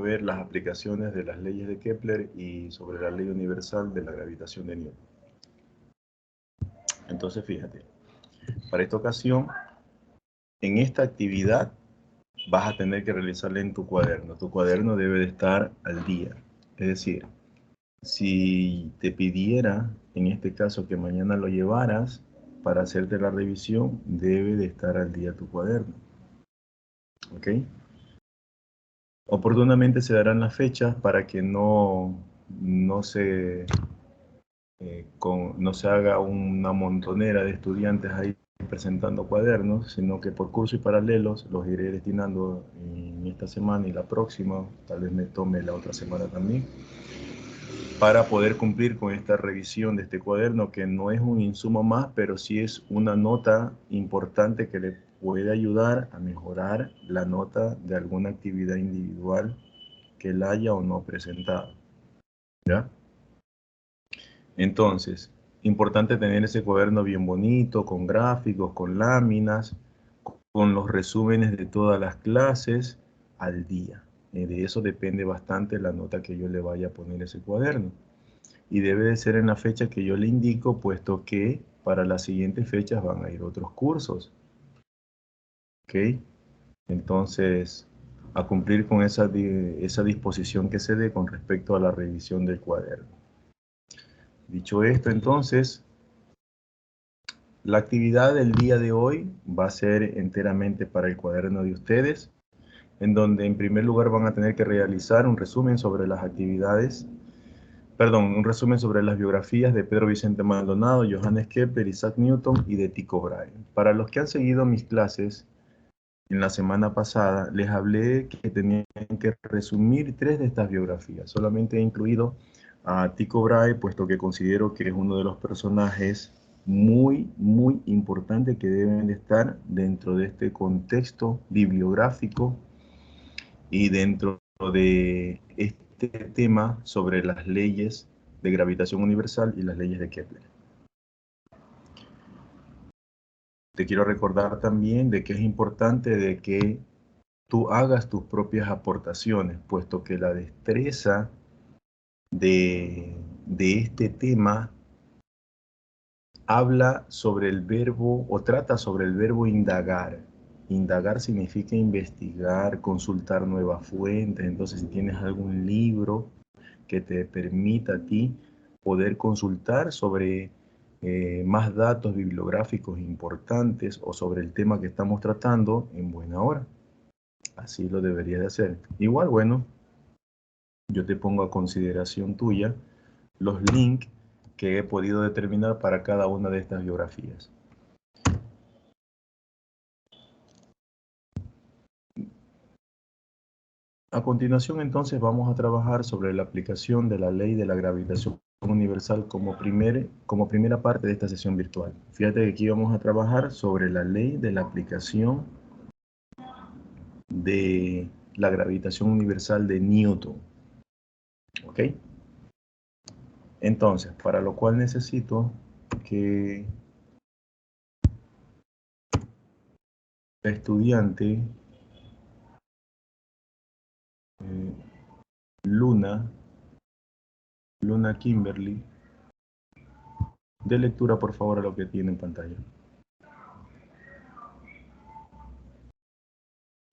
ver las aplicaciones de las leyes de Kepler y sobre la ley universal de la gravitación de Newton. Entonces, fíjate, para esta ocasión, en esta actividad vas a tener que realizarla en tu cuaderno. Tu cuaderno debe de estar al día. Es decir, si te pidiera, en este caso, que mañana lo llevaras para hacerte la revisión, debe de estar al día tu cuaderno. ¿Ok? Oportunamente se darán las fechas para que no se haga una montonera de estudiantes ahí presentando cuadernos, sino que por curso y paralelos los iré destinando en esta semana y la próxima, tal vez me tome la otra semana también, para poder cumplir con esta revisión de este cuaderno, que no es un insumo más, pero sí es una nota importante que le puede ayudar a mejorar la nota de alguna actividad individual que él haya o no presentado. ¿Ya? Entonces, importante tener ese cuaderno bien bonito, con gráficos, con láminas, con los resúmenes de todas las clases al día. De eso depende bastante la nota que yo le vaya a poner a ese cuaderno. Y debe de ser en la fecha que yo le indico, puesto que para las siguientes fechas van a ir otros cursos. ¿Ok? Entonces, a cumplir con esa disposición que se dé con respecto a la revisión del cuaderno. Dicho esto, entonces, la actividad del día de hoy va a ser enteramente para el cuaderno de ustedes, en donde en primer lugar van a tener que realizar un resumen sobre las actividades, un resumen sobre las biografías de Pedro Vicente Maldonado, Johannes Kepler, Isaac Newton y de Tycho Brahe. Para los que han seguido mis clases en la semana pasada, les hablé que tenían que resumir 3 de estas biografías. Solamente he incluido a Tycho Brahe, puesto que considero que es uno de los personajes muy importante que deben de estar dentro de este contexto bibliográfico y dentro de este tema sobre las leyes de gravitación universal y las leyes de Kepler. Te quiero recordar también de que es importante de que tú hagas tus propias aportaciones, puesto que la destreza de este tema habla sobre el verbo o trata sobre el verbo indagar. Indagar significa investigar, consultar nuevas fuentes. Entonces, si tienes algún libro que te permita a ti poder consultar sobre más datos bibliográficos importantes o sobre el tema que estamos tratando, en buena hora. Así lo deberías de hacer. Igual, bueno, yo te pongo a consideración tuya los links que he podido determinar para cada una de estas biografías. A continuación, entonces, vamos a trabajar sobre la aplicación de la ley de la gravitación universal como primera parte de esta sesión virtual. Fíjate que aquí vamos a trabajar sobre la ley de la aplicación de la gravitación universal de Newton. ¿Ok? Entonces, para lo cual necesito que la estudiante Luna Kimberly, dé lectura por favor a lo que tiene en pantalla.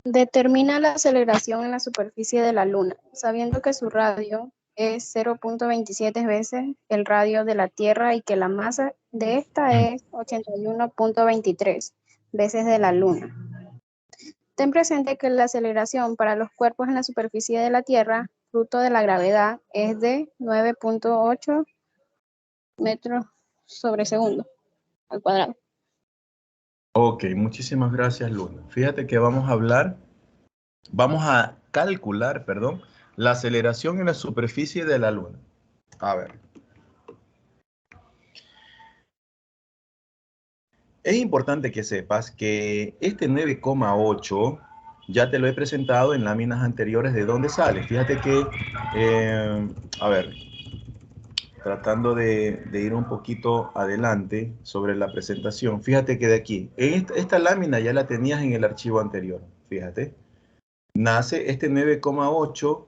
Determina la aceleración en la superficie de la Luna, sabiendo que su radio es 0.27 veces el radio de la Tierra y que la masa de esta es 81.23 veces de la Luna. Ten presente que la aceleración para los cuerpos en la superficie de la Tierra, fruto de la gravedad, es de 9.8 metros sobre segundo al cuadrado. Ok, muchísimas gracias, Luna. Fíjate que vamos a calcular, la aceleración en la superficie de la Luna. A ver. Es importante que sepas que este 9,8 ya te lo he presentado en láminas anteriores de dónde sale. Fíjate que, a ver, tratando de ir un poquito adelante sobre la presentación. Fíjate que de aquí, esta lámina ya la tenías en el archivo anterior. Fíjate, nace este 9,8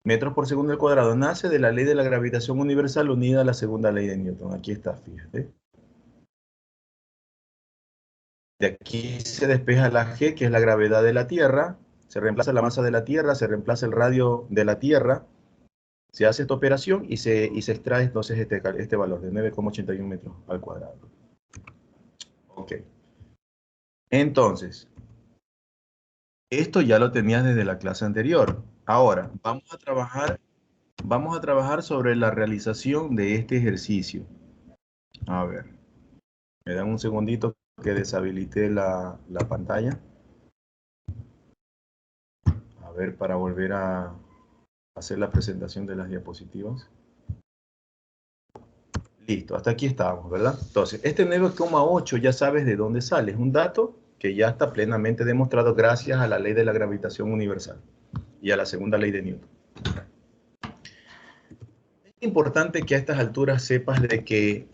metros por segundo al cuadrado, nace de la ley de la gravitación universal unida a la segunda ley de Newton. Aquí está, fíjate. De aquí se despeja la G, que es la gravedad de la Tierra, se reemplaza la masa de la Tierra, se reemplaza el radio de la Tierra, se hace esta operación y se extrae entonces este valor de 9,81 metros al cuadrado. Ok. Entonces, esto ya lo tenías desde la clase anterior. Ahora, vamos a trabajar sobre la realización de este ejercicio. A ver, me dan un segundito que deshabilité la pantalla. A ver, para volver a hacer la presentación de las diapositivas. Listo, hasta aquí estábamos, ¿verdad? Entonces, este 9,8 ya sabes de dónde sale. Es un dato que ya está plenamente demostrado gracias a la ley de la gravitación universal y a la segunda ley de Newton. Es importante que a estas alturas sepas de que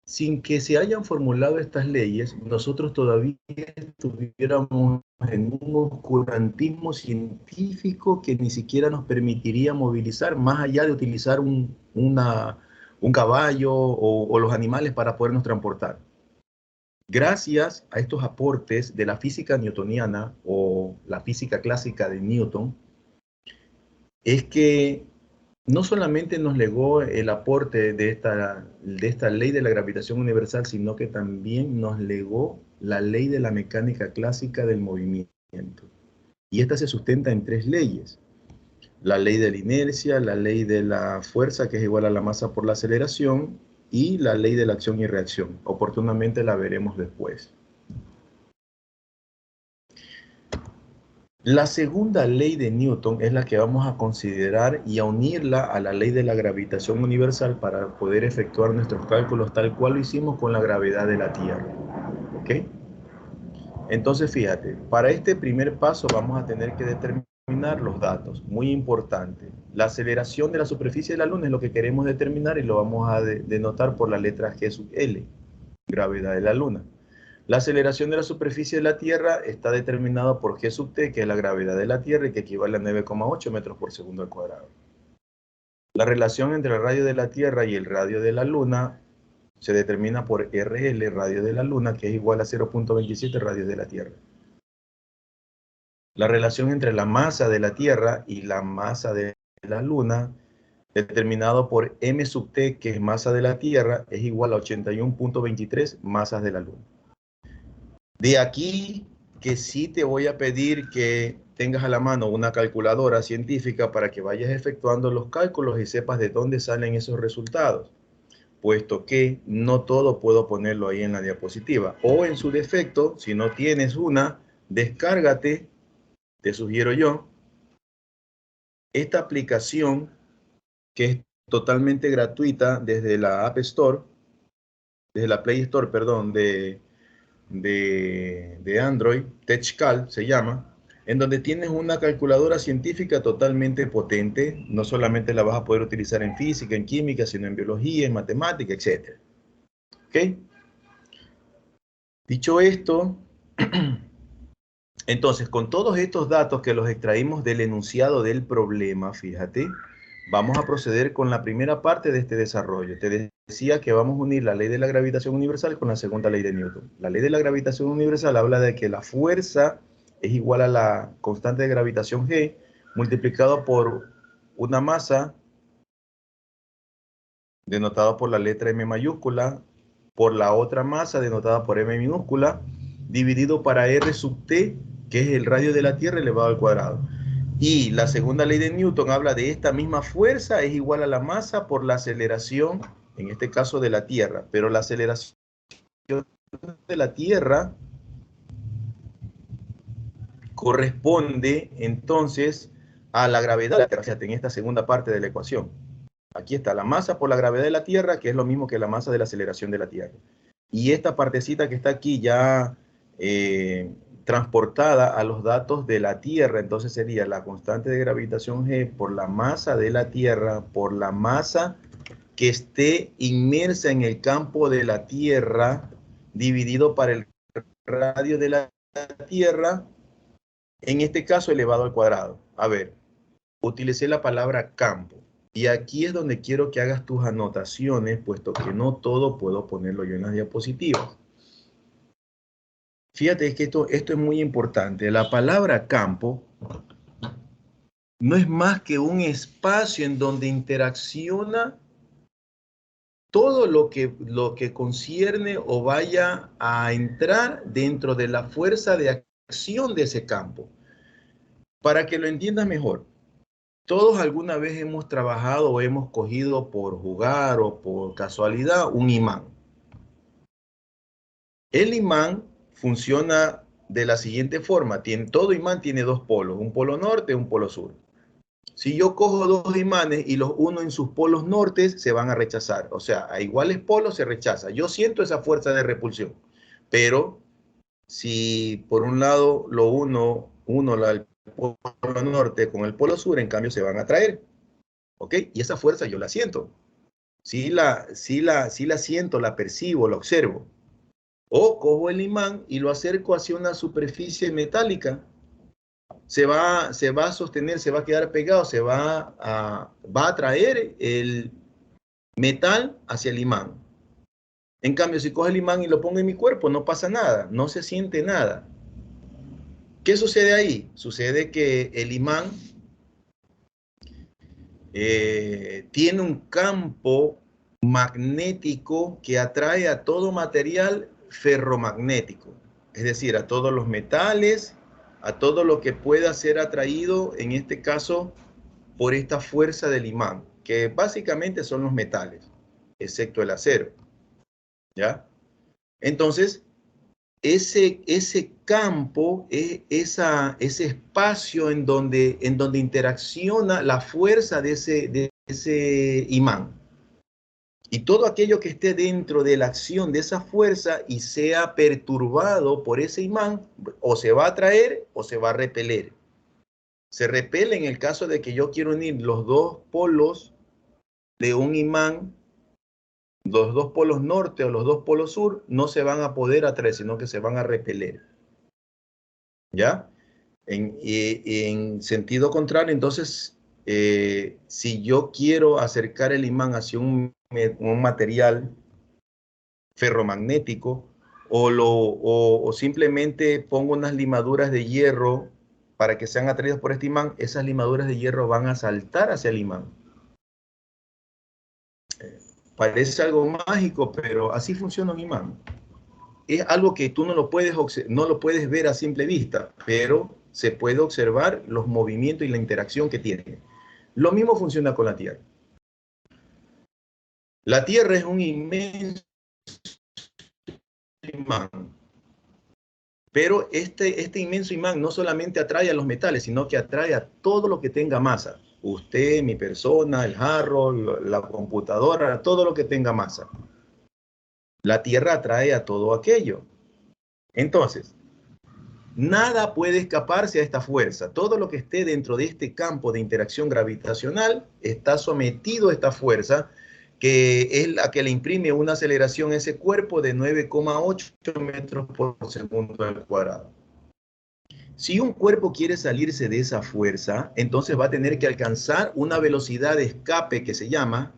sin que se hayan formulado estas leyes, nosotros todavía estuviéramos en un oscurantismo científico que ni siquiera nos permitiría movilizar más allá de utilizar un caballo o los animales para podernos transportar. Gracias a estos aportes de la física newtoniana o la física clásica de Newton, es que no solamente nos legó el aporte de esta ley de la gravitación universal, sino que también nos legó la ley de la mecánica clásica del movimiento. Y esta se sustenta en tres leyes. La ley de la inercia, la ley de la fuerza, que es igual a la masa por la aceleración, y la ley de la acción y reacción. Oportunamente la veremos después. La segunda ley de Newton es la que vamos a considerar y a unirla a la ley de la gravitación universal para poder efectuar nuestros cálculos tal cual lo hicimos con la gravedad de la Tierra. ¿Ok? Entonces, fíjate, para este primer paso vamos a tener que determinar los datos. Muy importante. La aceleración de la superficie de la Luna es lo que queremos determinar y lo vamos a denotar por la letra G sub L, gravedad de la Luna. La aceleración de la superficie de la Tierra está determinada por G sub T, que es la gravedad de la Tierra y que equivale a 9,8 metros por segundo al cuadrado. La relación entre el radio de la Tierra y el radio de la Luna se determina por RL, radio de la Luna, que es igual a 0,27 radios de la Tierra. La relación entre la masa de la Tierra y la masa de la Luna, determinado por M sub T, que es masa de la Tierra, es igual a 81,23 masas de la Luna. De aquí que sí te voy a pedir que tengas a la mano una calculadora científica para que vayas efectuando los cálculos y sepas de dónde salen esos resultados, puesto que no todo puedo ponerlo ahí en la diapositiva. O en su defecto, si no tienes una, descárgate, te sugiero yo, esta aplicación que es totalmente gratuita desde la App Store, desde la Play Store, perdón, de Android, TechCal se llama, en donde tienes una calculadora científica totalmente potente. No solamente la vas a poder utilizar en física, en química, sino en biología, en matemática, etc. ¿Ok? Dicho esto, entonces, con todos estos datos que los extraímos del enunciado del problema, fíjate, vamos a proceder con la primera parte de este desarrollo. Te decía que vamos a unir la ley de la gravitación universal con la segunda ley de Newton. La ley de la gravitación universal habla de que la fuerza es igual a la constante de gravitación G multiplicado por una masa denotada por la letra M mayúscula, por la otra masa denotada por M minúscula, dividido para R sub T, que es el radio de la Tierra elevado al cuadrado. Y la segunda ley de Newton habla de esta misma fuerza, es igual a la masa por la aceleración, en este caso de la Tierra. Pero la aceleración de la Tierra corresponde entonces a la gravedad de la Tierra, fíjate, en esta segunda parte de la ecuación. Aquí está la masa por la gravedad de la Tierra, que es lo mismo que la masa de la aceleración de la Tierra. Y esta partecita que está aquí ya transportada a los datos de la Tierra, entonces sería la constante de gravitación G por la masa de la Tierra, por la masa que esté inmersa en el campo de la Tierra, dividido para el radio de la Tierra, en este caso elevado al cuadrado. A ver, utilicé la palabra campo. Y aquí es donde quiero que hagas tus anotaciones, puesto que no todo puedo ponerlo yo en las diapositivas. Fíjate que esto es muy importante. La palabra campo no es más que un espacio en donde interacciona todo lo que concierne o vaya a entrar dentro de la fuerza de acción de ese campo. Para que lo entiendas mejor, todos alguna vez hemos trabajado o hemos cogido por jugar o por casualidad un imán. El imán funciona de la siguiente forma. Todo imán tiene dos polos, un polo norte y un polo sur. Si yo cojo dos imanes y los uno en sus polos nortes, se van a rechazar. O sea, a iguales polos se rechaza. Yo siento esa fuerza de repulsión. Pero si por un lado lo uno el polo norte con el polo sur, en cambio se van a atraer. ¿Ok? Y esa fuerza yo la siento. Sí la siento, la percibo, la observo. O cojo el imán y lo acerco hacia una superficie metálica. Se va a sostener, se va a quedar pegado, va a atraer el metal hacia el imán. En cambio, si cojo el imán y lo pongo en mi cuerpo, no pasa nada, no se siente nada. ¿Qué sucede ahí? Sucede que el imán tiene un campo magnético que atrae a todo material ferromagnético, es decir, a todos los metales, a todo lo que pueda ser atraído, en este caso, por esta fuerza del imán, que básicamente son los metales, excepto el acero, ¿ya? Entonces, ese campo, ese espacio en donde interacciona la fuerza de ese imán. Y todo aquello que esté dentro de la acción de esa fuerza y sea perturbado por ese imán, o se va a atraer o se va a repeler. Se repele en el caso de que yo quiero unir los dos polos de un imán, los dos polos norte o los dos polos sur, no se van a poder atraer, sino que se van a repeler. ¿Ya? En sentido contrario, entonces, si yo quiero acercar el imán hacia un material ferromagnético o simplemente pongo unas limaduras de hierro para que sean atraídos por este imán, esas limaduras de hierro van a saltar hacia el imán. Parece algo mágico, pero así funciona un imán. Es algo que tú no lo puedes ver a simple vista, pero se puede observar los movimientos y la interacción que tiene. Lo mismo funciona con la Tierra. La Tierra es un inmenso imán, pero este inmenso imán no solamente atrae a los metales, sino que atrae a todo lo que tenga masa. Usted, mi persona, el jarro, la computadora, todo lo que tenga masa. La Tierra atrae a todo aquello. Entonces, nada puede escaparse a esta fuerza. Todo lo que esté dentro de este campo de interacción gravitacional está sometido a esta fuerza, que es la que le imprime una aceleración a ese cuerpo de 9,8 metros por segundo al cuadrado. Si un cuerpo quiere salirse de esa fuerza, entonces va a tener que alcanzar una velocidad de escape que se llama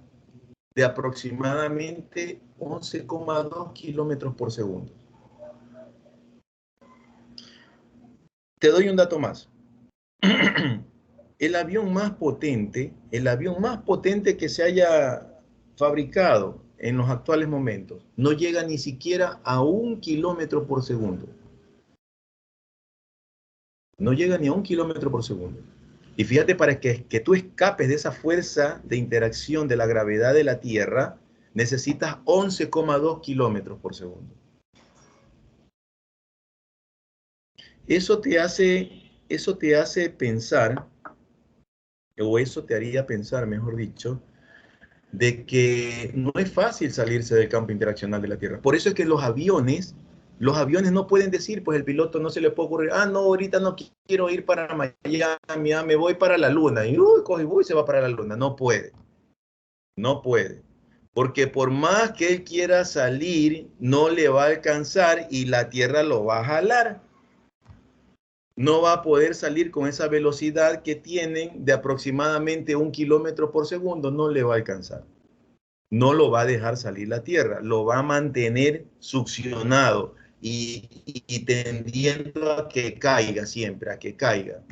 de aproximadamente 11,2 kilómetros por segundo. Te doy un dato más. El avión más potente que se haya fabricado en los actuales momentos, no llega ni siquiera a 1 kilómetro por segundo. No llega ni a 1 kilómetro por segundo. Y fíjate, para que tú escapes de esa fuerza de interacción de la gravedad de la Tierra, necesitas 11,2 kilómetros por segundo. Eso te hace pensar, o eso te haría pensar, mejor dicho, de que no es fácil salirse del campo interaccional de la Tierra. Por eso es que los aviones no pueden decir, pues el piloto no se le puede ocurrir, no, ahorita no quiero ir para Miami, me voy para la Luna, y coge y se va para la Luna. No puede. No puede. Porque por más que él quiera salir, no le va a alcanzar y la Tierra lo va a jalar. no va a poder salir con esa velocidad que tienen de aproximadamente 1 kilómetro por segundo, no le va a alcanzar. No lo va a dejar salir la Tierra, lo va a mantener succionado y tendiendo a que caiga siempre, a que caiga.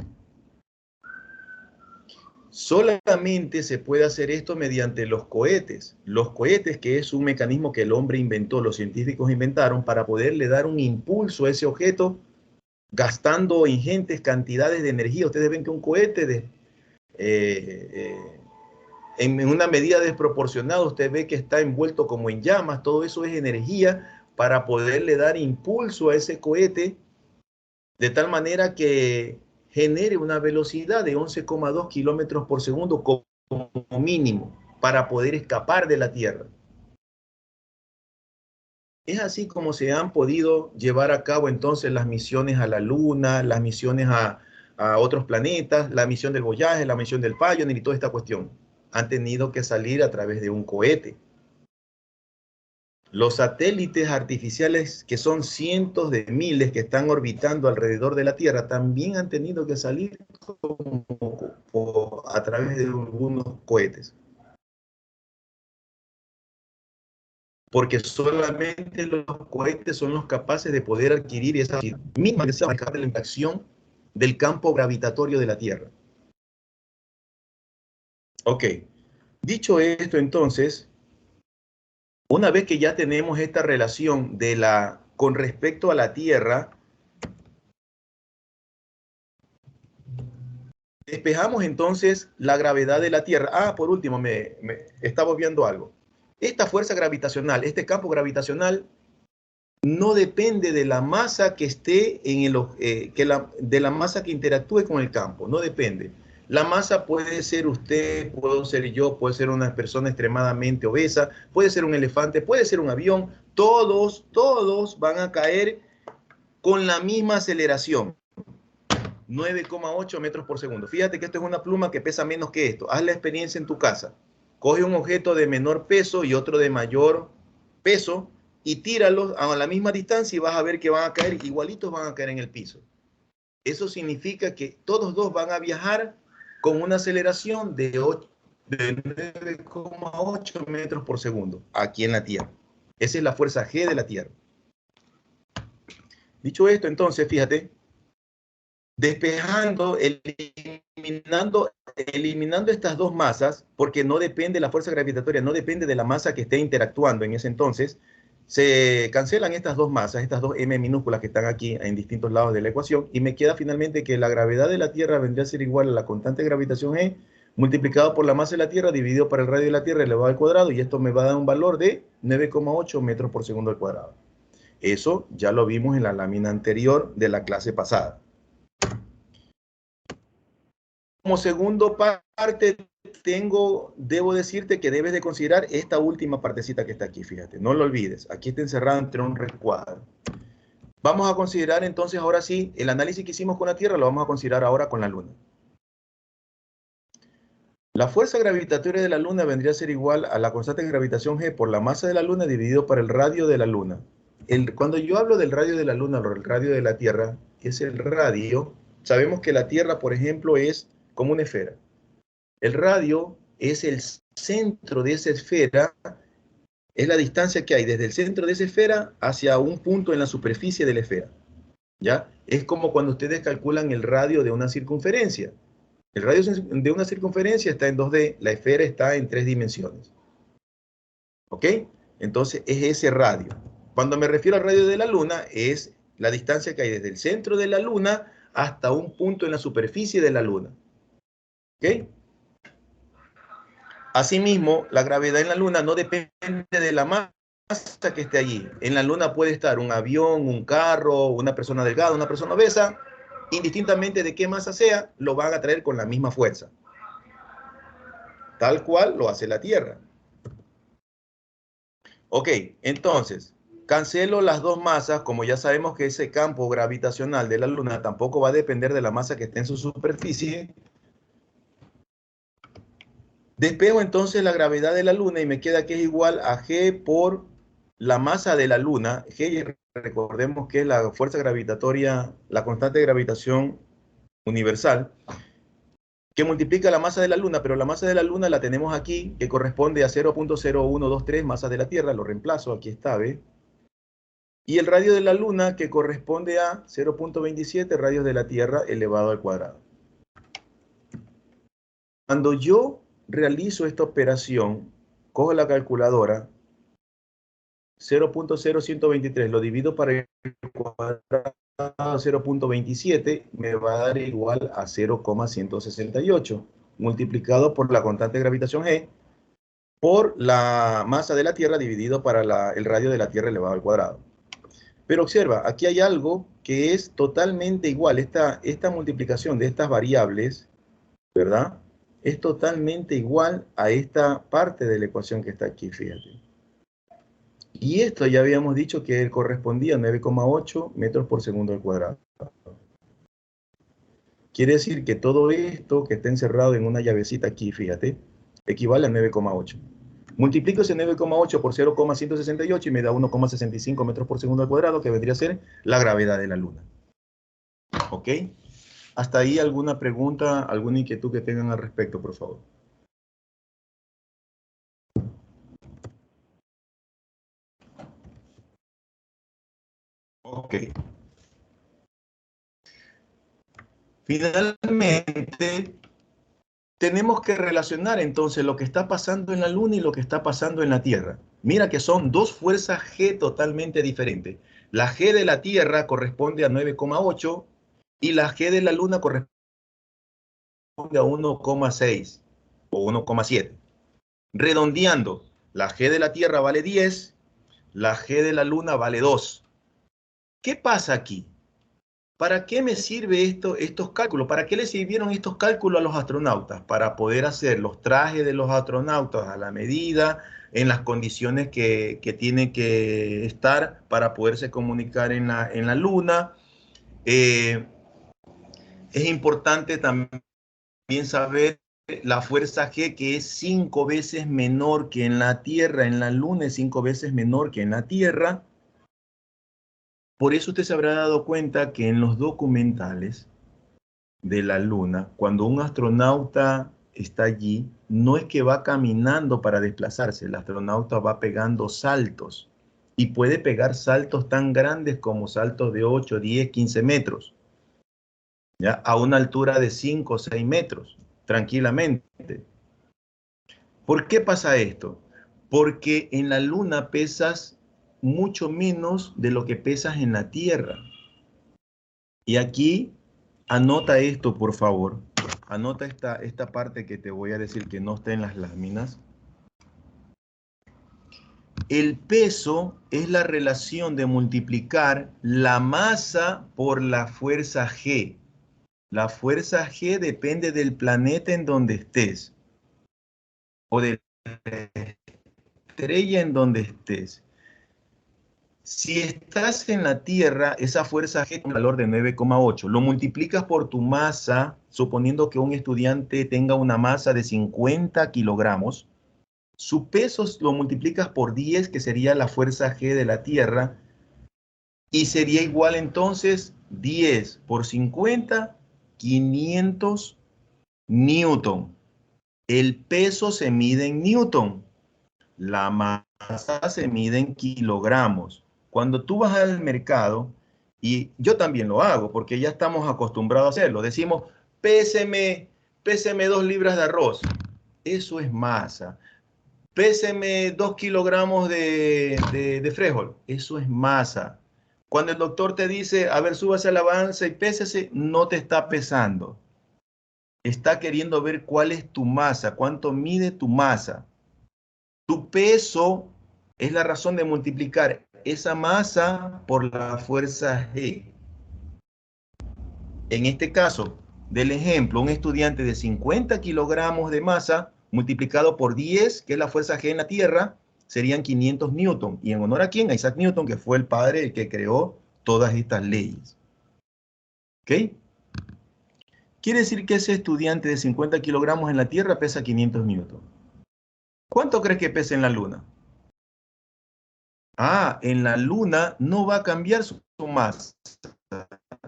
Solamente se puede hacer esto mediante los cohetes. Los cohetes, que es un mecanismo que el hombre inventó, los científicos inventaron para poderle dar un impulso a ese objeto gastando ingentes cantidades de energía. Ustedes ven que un cohete en una medida desproporcionada, usted ve que está envuelto como en llamas. Todo eso es energía para poderle dar impulso a ese cohete de tal manera que genere una velocidad de 11,2 kilómetros por segundo como mínimo para poder escapar de la Tierra. Es así como se han podido llevar a cabo entonces las misiones a la Luna, las misiones a otros planetas, la misión del Voyager, la misión del Pioneer y toda esta cuestión. Han tenido que salir a través de un cohete. Los satélites artificiales, que son cientos de miles que están orbitando alrededor de la Tierra, también han tenido que salir a través de algunos cohetes. Porque solamente los cohetes son los capaces de poder adquirir esa misma de la interacción del campo gravitatorio de la Tierra. Ok, dicho esto entonces, una vez que ya tenemos esta relación con respecto a la Tierra, despejamos entonces la gravedad de la Tierra. Ah, por último, me estaba viendo algo. Esta fuerza gravitacional, este campo gravitacional, no depende de la masa que esté de la masa que interactúe con el campo, no depende. La masa puede ser usted, puedo ser yo, puede ser una persona extremadamente obesa, puede ser un elefante, puede ser un avión. Todos van a caer con la misma aceleración. 9,8 metros por segundo. Fíjate que esto es una pluma que pesa menos que esto. Haz la experiencia en tu casa. Coge un objeto de menor peso y otro de mayor peso y tíralos a la misma distancia y vas a ver que van a caer igualitos, van a caer en el piso. Eso significa que todos dos van a viajar con una aceleración de 9,8 metros por segundo aquí en la Tierra. Esa es la fuerza G de la Tierra. Dicho esto, entonces, fíjate, despejando, eliminando estas dos masas, porque no depende, la fuerza gravitatoria no depende de la masa que esté interactuando en ese entonces, se cancelan estas dos masas, estas dos m minúsculas que están aquí en distintos lados de la ecuación, y me queda finalmente que la gravedad de la Tierra vendría a ser igual a la constante de gravitación G, multiplicado por la masa de la Tierra, dividido por el radio de la Tierra elevado al cuadrado, y esto me va a dar un valor de 9,8 metros por segundo al cuadrado. Eso ya lo vimos en la lámina anterior de la clase pasada. Como segundo parte, debo decirte que debes de considerar esta última partecita que está aquí, fíjate, no lo olvides, aquí está encerrado entre un recuadro. Vamos a considerar entonces ahora sí, el análisis que hicimos con la Tierra lo vamos a considerar ahora con la Luna. La fuerza gravitatoria de la Luna vendría a ser igual a la constante de gravitación G por la masa de la Luna dividido por el radio de la Luna. Cuando yo hablo del radio de la Luna o el radio de la Tierra, es el radio. Sabemos que la Tierra, por ejemplo, es como una esfera. El radio es el centro de esa esfera, es la distancia que hay desde el centro de esa esfera hacia un punto en la superficie de la esfera. ¿Ya? Es como cuando ustedes calculan el radio de una circunferencia. El radio de una circunferencia está en 2D, la esfera está en 3 dimensiones. ¿Ok? Entonces es ese radio. Cuando me refiero al radio de la Luna, es la distancia que hay desde el centro de la Luna hasta un punto en la superficie de la Luna. ¿Ok? Asimismo, la gravedad en la Luna no depende de la masa que esté allí. En la Luna puede estar un avión, un carro, una persona delgada, una persona obesa. Indistintamente de qué masa sea, lo van a traer con la misma fuerza. Tal cual lo hace la Tierra. Ok, entonces, cancelo las dos masas, como ya sabemos que ese campo gravitacional de la Luna tampoco va a depender de la masa que esté en su superficie. Despejo entonces la gravedad de la Luna y me queda que es igual a G por la masa de la Luna. G, recordemos que es la fuerza gravitatoria, la constante de gravitación universal, que multiplica la masa de la Luna, pero la masa de la Luna la tenemos aquí, que corresponde a 0.0123 masas de la Tierra, lo reemplazo, aquí está, ¿ve? Y el radio de la Luna, que corresponde a 0.27 radios de la Tierra elevado al cuadrado. Cuando yo realizo esta operación, cojo la calculadora, 0.0123, lo divido para el cuadrado 0.27, me va a dar igual a 0,168, multiplicado por la constante de gravitación G, por la masa de la Tierra dividido para el radio de la Tierra elevado al cuadrado. Pero observa, aquí hay algo que es totalmente igual, esta multiplicación de estas variables, ¿verdad? Es totalmente igual a esta parte de la ecuación que está aquí, fíjate. Y esto ya habíamos dicho que correspondía a 9,8 metros por segundo al cuadrado. Quiere decir que todo esto que está encerrado en una llavecita aquí, fíjate, equivale a 9,8. Multiplico ese 9,8 por 0,168 y me da 1,65 metros por segundo al cuadrado, que vendría a ser la gravedad de la Luna. ¿Ok? Hasta ahí, ¿alguna pregunta, alguna inquietud que tengan al respecto, por favor? Ok. Finalmente, tenemos que relacionar entonces lo que está pasando en la Luna y lo que está pasando en la Tierra. Mira que son dos fuerzas G totalmente diferentes. La G de la Tierra corresponde a 9,8 y la G de la Luna corresponde a 1,6 o 1,7. Redondeando, la G de la Tierra vale 10, la G de la Luna vale 2. ¿Qué pasa aquí? ¿Para qué me sirve estos cálculos? ¿Para qué le sirvieron estos cálculos a los astronautas? Para poder hacer los trajes de los astronautas a la medida, en las condiciones que tienen que estar para poderse comunicar en la Luna. Es importante también saber la fuerza G, que es 5 veces menor que en la Tierra. En la Luna es 5 veces menor que en la Tierra. Por eso usted se habrá dado cuenta que en los documentales de la Luna, cuando un astronauta está allí, no es que va caminando para desplazarse, el astronauta va pegando saltos y puede pegar saltos tan grandes como saltos de 8, 10, 15 metros, ¿ya? A una altura de 5 o 6 metros, tranquilamente. ¿Por qué pasa esto? Porque en la Luna pesas mucho menos de lo que pesas en la Tierra. Y aquí, anota esto, por favor. Anota esta parte que te voy a decir que no está en las láminas. El peso es la relación de multiplicar la masa por la fuerza G. La fuerza G depende del planeta en donde estés o de la estrella en donde estés. Si estás en la Tierra, esa fuerza G tiene un valor de 9,8. Lo multiplicas por tu masa, suponiendo que un estudiante tenga una masa de 50 kilogramos. Su peso lo multiplicas por 10, que sería la fuerza G de la Tierra, y sería igual entonces 10 por 50, 500 newton. El peso se mide en newton, la masa se mide en kilogramos. Cuando tú vas al mercado, y yo también lo hago, porque ya estamos acostumbrados a hacerlo, decimos, péseme 2 libras de arroz. Eso es masa. Péseme 2 kilogramos de frijol. Eso es masa. Cuando el doctor te dice, a ver, súbase a la balanza y pésese, no te está pesando. Está queriendo ver cuál es tu masa, cuánto mide tu masa. Tu peso es la razón de multiplicar esa masa por la fuerza G. En este caso, del ejemplo, un estudiante de 50 kilogramos de masa multiplicado por 10, que es la fuerza G en la Tierra, serían 500 newton. ¿Y en honor a quién? A Isaac Newton, que fue el padre el que creó todas estas leyes. ¿Ok? Quiere decir que ese estudiante de 50 kilogramos en la Tierra pesa 500 newton. ¿Cuánto crees que pesa en la Luna? Ah, en la Luna no va a cambiar su masa.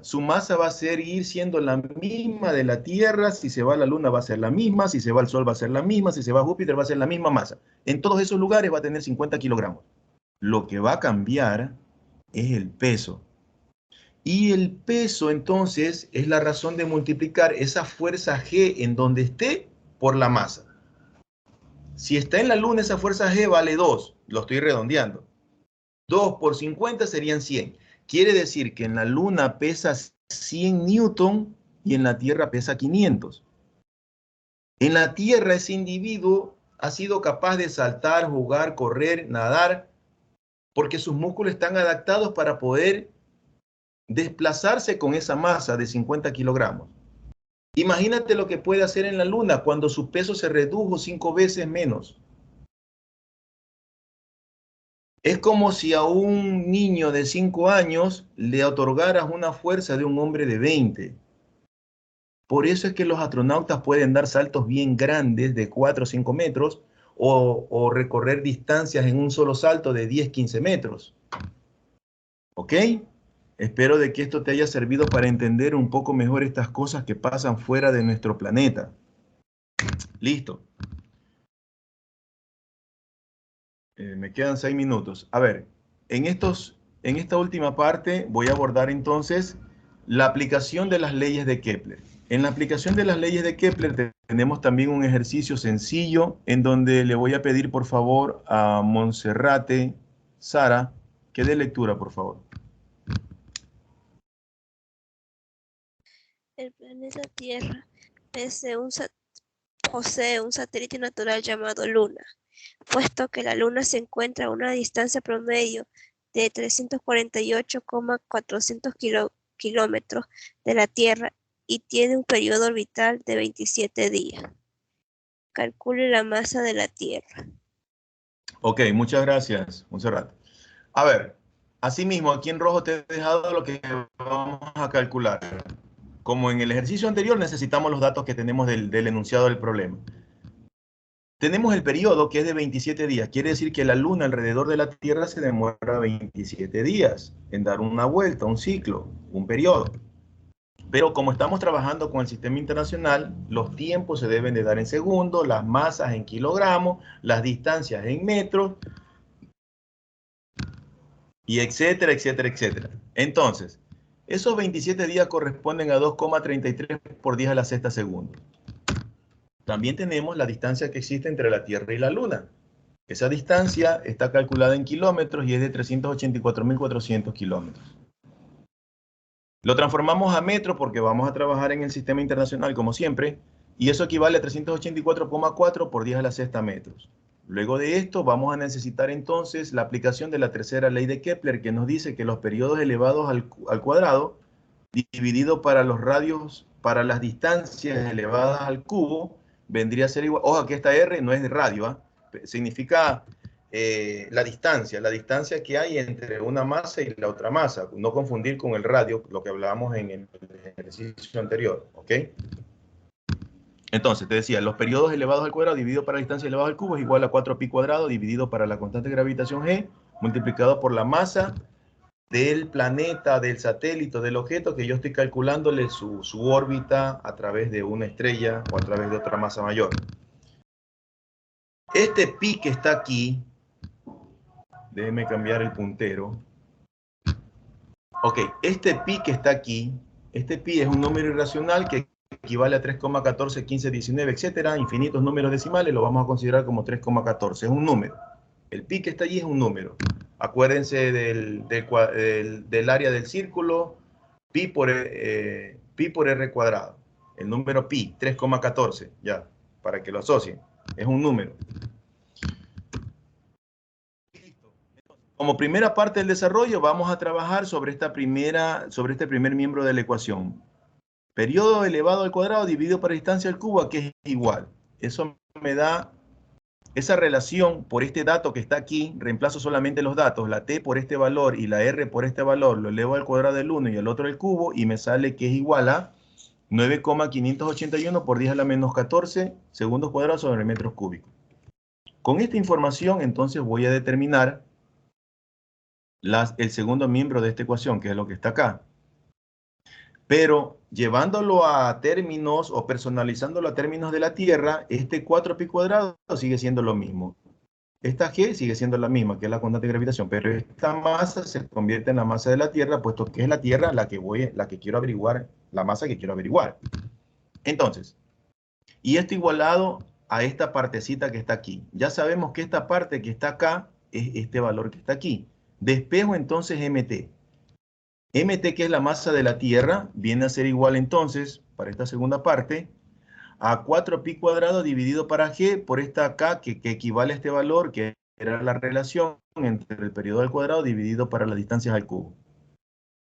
su masa va a seguir siendo la misma de la Tierra. Si se va a la Luna va a ser la misma, si se va al Sol va a ser la misma, si se va a Júpiter va a ser la misma masa. En todos esos lugares va a tener 50 kilogramos. Lo que va a cambiar es el peso. Y el peso, entonces, es la razón de multiplicar esa fuerza G en donde esté por la masa. Si está en la Luna, esa fuerza G vale 2. Lo estoy redondeando. 2 por 50 serían 100. Quiere decir que en la Luna pesa 100 newton y en la Tierra pesa 500. En la Tierra ese individuo ha sido capaz de saltar, jugar, correr, nadar, porque sus músculos están adaptados para poder desplazarse con esa masa de 50 kilogramos. Imagínate lo que puede hacer en la Luna cuando su peso se redujo 5 veces menos. Es como si a un niño de 5 años le otorgaras una fuerza de un hombre de 20. Por eso es que los astronautas pueden dar saltos bien grandes de 4 o 5 metros o recorrer distancias en un solo salto de 10, 15 metros. ¿Ok? Espero de que esto te haya servido para entender un poco mejor estas cosas que pasan fuera de nuestro planeta. Listo. Me quedan 6 minutos. A ver, en esta última parte voy a abordar entonces la aplicación de las leyes de Kepler. En la aplicación de las leyes de Kepler tenemos también un ejercicio sencillo en donde le voy a pedir por favor a Monserrate, Sara, que dé lectura, por favor. El planeta Tierra posee un satélite natural llamado Luna, puesto que la Luna se encuentra a una distancia promedio de 348,400 kilómetros de la Tierra y tiene un periodo orbital de 27 días. Calcule la masa de la Tierra. Ok, muchas gracias, Monserrate. A ver, asimismo, aquí en rojo te he dejado lo que vamos a calcular. Como en el ejercicio anterior, necesitamos los datos que tenemos del enunciado del problema. Tenemos el periodo que es de 27 días. Quiere decir que la Luna alrededor de la Tierra se demora 27 días en dar una vuelta, un ciclo, un periodo. Pero como estamos trabajando con el sistema internacional, los tiempos se deben de dar en segundos, las masas en kilogramos, las distancias en metros, y etcétera, etcétera, etcétera. Entonces, esos 27 días corresponden a 2,33 por 10 a la sexta segundos. También tenemos la distancia que existe entre la Tierra y la Luna. Esa distancia está calculada en kilómetros y es de 384.400 kilómetros. Lo transformamos a metros porque vamos a trabajar en el sistema internacional como siempre, y eso equivale a 384,4 por 10 a la sexta metros. Luego de esto vamos a necesitar entonces la aplicación de la tercera ley de Kepler, que nos dice que los periodos elevados al cuadrado dividido para los radios, para las distancias elevadas al cubo, vendría a ser igual. Ojo, que esta R no es de radio, significa la distancia que hay entre una masa y la otra masa. No confundir con el radio, lo que hablábamos en el ejercicio anterior, ¿ok? Entonces, te decía, los periodos elevados al cuadrado dividido para la distancia elevada al cubo es igual a 4pi cuadrado dividido para la constante de gravitación G multiplicado por la masa del planeta, del satélite, del objeto que yo estoy calculándole su órbita a través de una estrella o a través de otra masa mayor. Este pi que está aquí, déjeme cambiar el puntero. Ok, este pi que está aquí, este pi es un número irracional que equivale a 3,14, 15, 19, etcétera, infinitos números decimales, lo vamos a considerar como 3,14, es un número. El pi que está allí es un número. Acuérdense del área del círculo, pi por r cuadrado. El número pi, 3,14, ya, para que lo asocien. Es un número. Como primera parte del desarrollo, vamos a trabajar sobre este primer miembro de la ecuación. Periodo elevado al cuadrado dividido por distancia al cubo, que es igual. Eso me da esa relación por este dato que está aquí. Reemplazo solamente los datos, la t por este valor y la r por este valor, lo elevo al cuadrado del 1 y al otro al cubo, y me sale que es igual a 9,581 por 10 a la menos 14 segundos cuadrados sobre metros cúbicos. Con esta información, entonces, voy a determinar el segundo miembro de esta ecuación, que es lo que está acá. Pero llevándolo a términos o personalizándolo a términos de la Tierra, este 4pi cuadrado sigue siendo lo mismo. Esta G sigue siendo la misma, que es la constante de gravitación, pero esta masa se convierte en la masa de la Tierra, puesto que es la Tierra la que quiero averiguar, la masa que quiero averiguar. Entonces, y esto igualado a esta partecita que está aquí. Ya sabemos que esta parte que está acá es este valor que está aquí. Despejo entonces MT. MT, que es la masa de la Tierra, viene a ser igual entonces, para esta segunda parte, a 4pi cuadrado dividido para G por esta K, que equivale a este valor, que era la relación entre el periodo al cuadrado dividido para las distancias al cubo.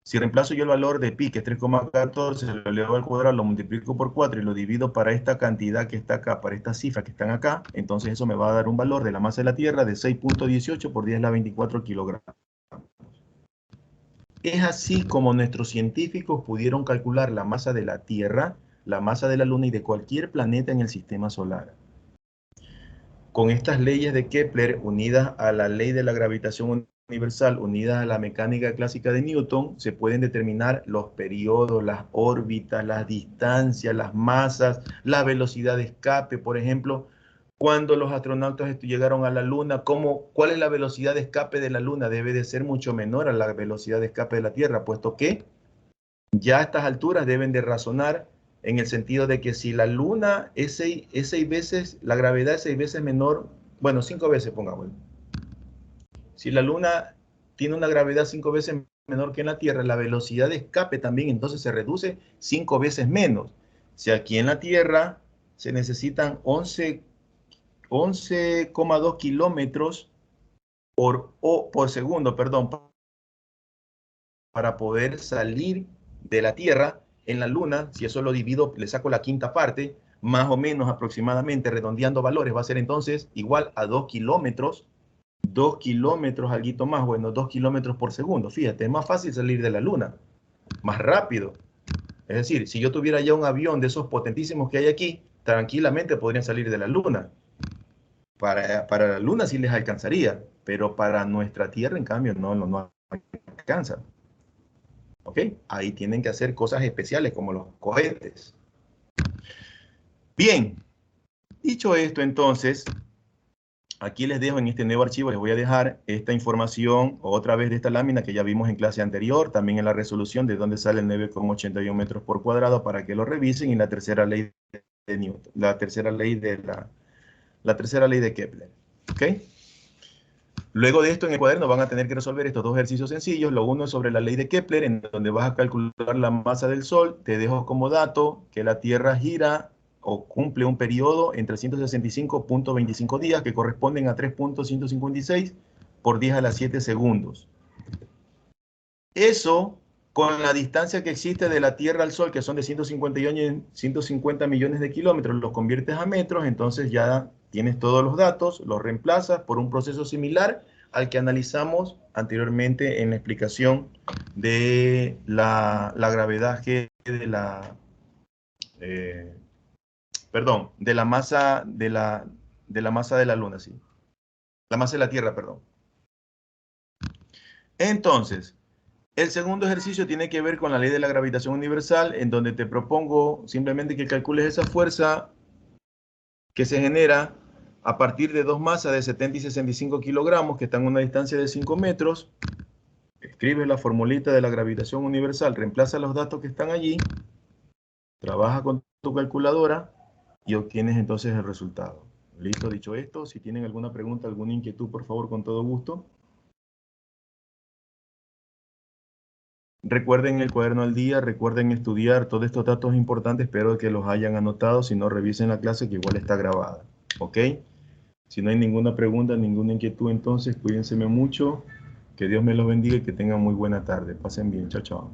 Si reemplazo yo el valor de pi, que es 3,14, lo elevo al cuadrado, lo multiplico por 4 y lo divido para esta cantidad que está acá, para estas cifras que están acá, entonces eso me va a dar un valor de la masa de la Tierra de 6.18 por 10 a la 24 kilogramos. Es así como nuestros científicos pudieron calcular la masa de la Tierra, la masa de la Luna y de cualquier planeta en el sistema solar. Con estas leyes de Kepler, unidas a la ley de la gravitación universal, unidas a la mecánica clásica de Newton, se pueden determinar los periodos, las órbitas, las distancias, las masas, la velocidad de escape, por ejemplo. Cuando los astronautas llegaron a la Luna, ¿cuál es la velocidad de escape de la Luna? Debe de ser mucho menor a la velocidad de escape de la Tierra, puesto que ya a estas alturas deben de razonar en el sentido de que si la Luna es 6 veces, la gravedad es 6 veces menor, bueno, 5 veces pongamos. Si la Luna tiene una gravedad 5 veces menor que en la Tierra, la velocidad de escape también entonces se reduce 5 veces menos. Si aquí en la Tierra se necesitan 11,2 kilómetros por segundo, perdón, para poder salir de la Tierra, en la Luna, si eso lo divido, le saco la quinta parte, más o menos aproximadamente, redondeando valores, va a ser entonces igual a 2 kilómetros, 2 kilómetros, algo más, bueno, 2 kilómetros por segundo. Fíjate, es más fácil salir de la Luna, más rápido. Es decir, si yo tuviera ya un avión de esos potentísimos que hay aquí, tranquilamente podrían salir de la Luna. Para la Luna sí les alcanzaría, pero para nuestra Tierra, en cambio, no alcanza. ¿Ok? Ahí tienen que hacer cosas especiales como los cohetes. Bien, dicho esto entonces, aquí les dejo en este nuevo archivo, les voy a dejar esta información otra vez de esta lámina que ya vimos en clase anterior, también en la resolución de dónde sale el 9,81 metros por cuadrado para que lo revisen y la tercera ley de Newton, la tercera ley de Kepler. ¿Ok? Luego de esto en el cuaderno van a tener que resolver estos dos ejercicios sencillos. Lo uno es sobre la ley de Kepler, en donde vas a calcular la masa del Sol. Te dejo como dato que la Tierra gira o cumple un periodo en 365.25 días, que corresponden a 3.156 por 10 a la 7 segundos. Eso, con la distancia que existe de la Tierra al Sol, que son de 150 millones de kilómetros, los conviertes a metros, entonces ya tienes todos los datos, los reemplazas por un proceso similar al que analizamos anteriormente en la explicación de la gravedad G de la, de la masa de la masa de la Luna, sí. La masa de la Tierra, perdón. Entonces, el segundo ejercicio tiene que ver con la ley de la gravitación universal, en donde te propongo simplemente que calcules esa fuerza que se genera a partir de dos masas de 70 y 65 kilogramos que están a una distancia de 5 metros. Escribe la formulita de la gravitación universal, reemplaza los datos que están allí, trabaja con tu calculadora y obtienes entonces el resultado. Listo, dicho esto, si tienen alguna pregunta, alguna inquietud, por favor, con todo gusto. Recuerden el cuaderno al día, recuerden estudiar todos estos datos importantes, espero que los hayan anotado, si no revisen la clase que igual está grabada, ¿ok? Si no hay ninguna pregunta, ninguna inquietud, entonces cuídense mucho, que Dios me los bendiga y que tengan muy buena tarde. Pasen bien, chao, chao.